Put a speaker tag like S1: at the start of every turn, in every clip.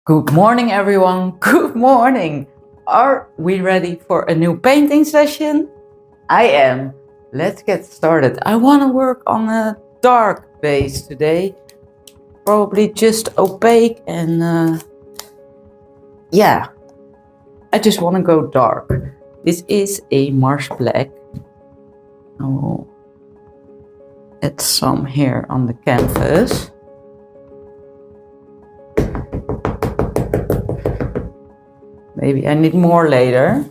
S1: Good morning, everyone. Good morning. Are we ready for a new painting session? I am. Let's get started. I want to work on a dark base today. Probably just opaque and yeah, I just want to go dark. This is a marsh black. I will add some here on the canvas. Maybe I need more later.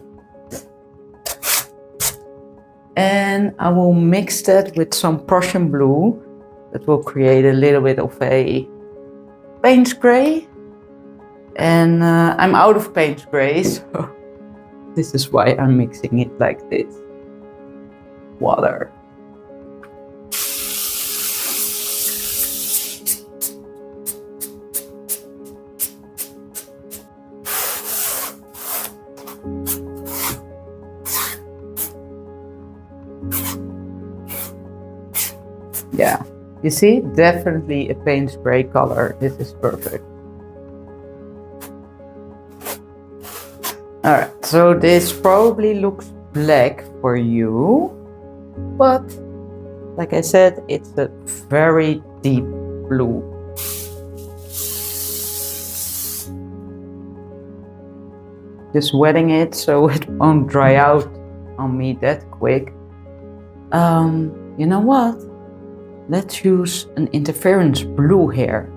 S1: And I will mix that with some Prussian blue. That will create a little bit of a paint gray. And I'm out of paint gray, so this is why I'm mixing it like this. Water. Yeah, you see, definitely a paint gray color. This is perfect. Alright, so this probably looks black for you, but like I said, it's a very deep blue. Just wetting it so it won't dry out on me that quick. You know what? Let's use an interference blue here.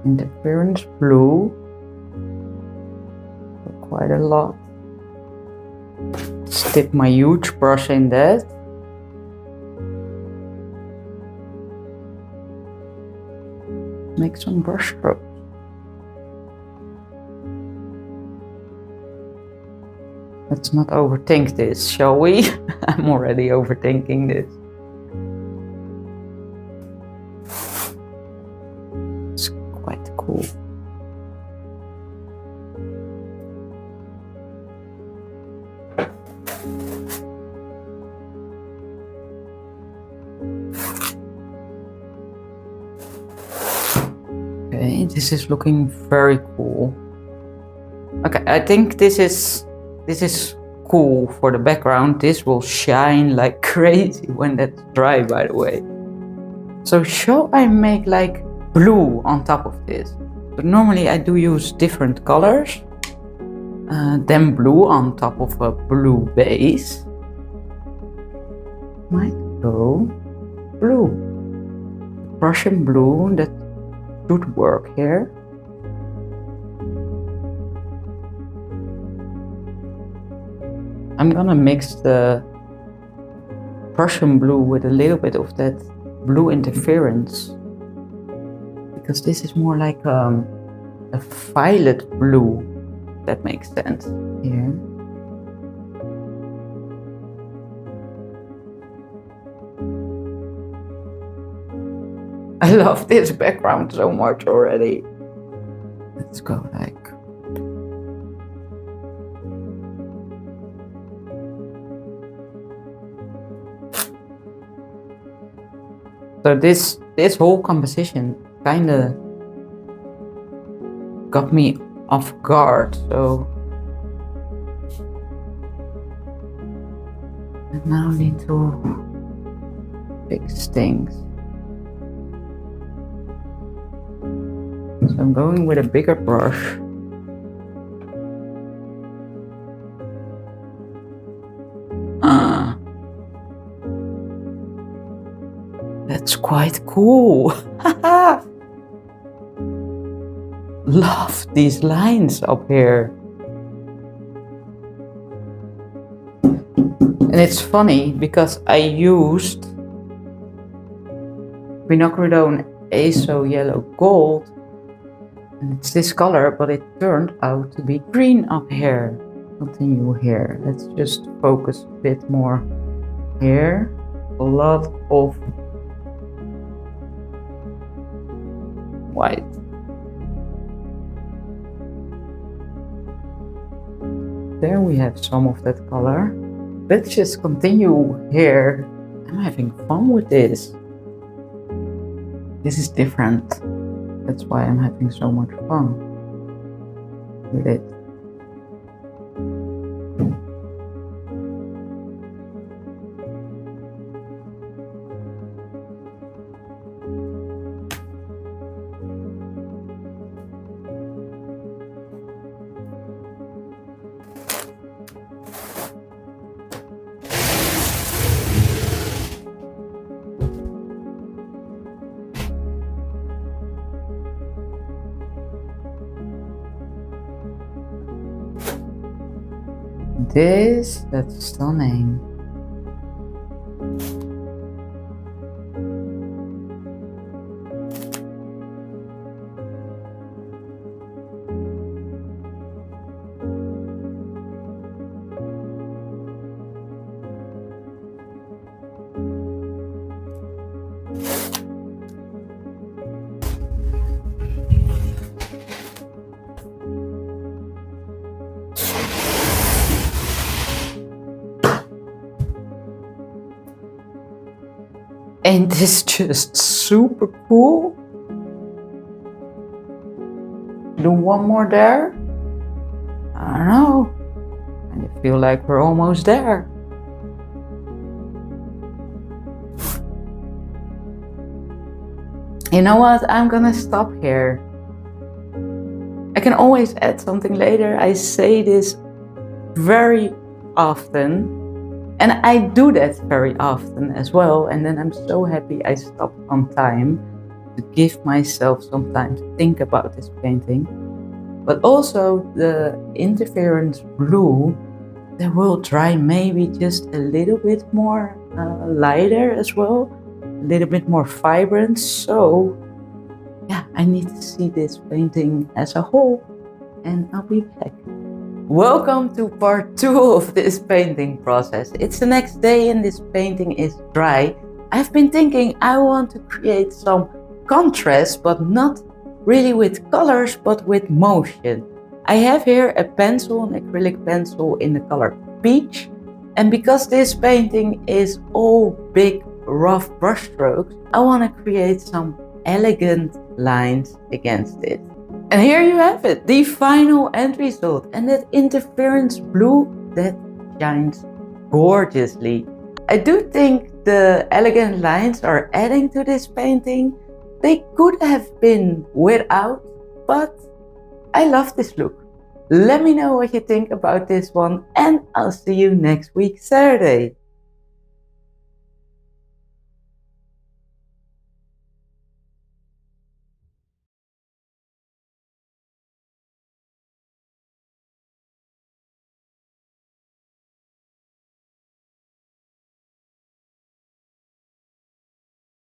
S1: Interference blue. Quite a lot. Let's dip my huge brush in that. Make some brush strokes. Let's not overthink this, shall we? I'm already overthinking this. It's quite cool. Okay, this is looking very cool. Okay, I think this is cool for the background. This will shine like crazy when that's dry, by the way. So shall I make like blue on top of this? But normally I do use different colors. Then blue on top of a blue base. Might go blue. Prussian blue, that should work here. I'm gonna mix the Prussian blue with a little bit of that blue interference, because this is more like a violet blue. That makes sense here. I love this background so much already. Let's go like. So this whole composition kinda got me off guard, so I now need to fix things. So I'm going with a bigger brush. That's quite cool. Love these lines up here. And it's funny because I used quinacridone azo yellow gold, and it's this color, but it turned out to be green up here. Continue here. Let's just focus a bit more here. A lot of white. There we have some of that color. Let's just continue here. I'm having fun with this. This is different. That's why I'm having so much fun. with it. That's stunning. Ain't this just super cool? Do one more there? I don't know. I feel like we're almost there. You know what? I'm gonna stop here. I can always add something later. I say this very often. And I do that very often as well. And then I'm so happy I stopped on time to give myself some time to think about this painting. But also the interference blue, that will dry maybe just a little bit more lighter as well. A little bit more vibrant. So yeah, I need to see this painting as a whole. And I'll be back. Welcome to part 2 of this painting process. It's the next day and this painting is dry. I've been thinking I want to create some contrast, but not really with colors, but with motion. I have here a pencil, an acrylic pencil in the color peach. And because this painting is all big, rough brushstrokes, I want to create some elegant lines against it. And here you have it, the final end result. And that interference blue, that shines gorgeously. I do think the elegant lines are adding to this painting. They could have been without, but I love this look. Let me know what you think about this one, and I'll see you next week, Saturday.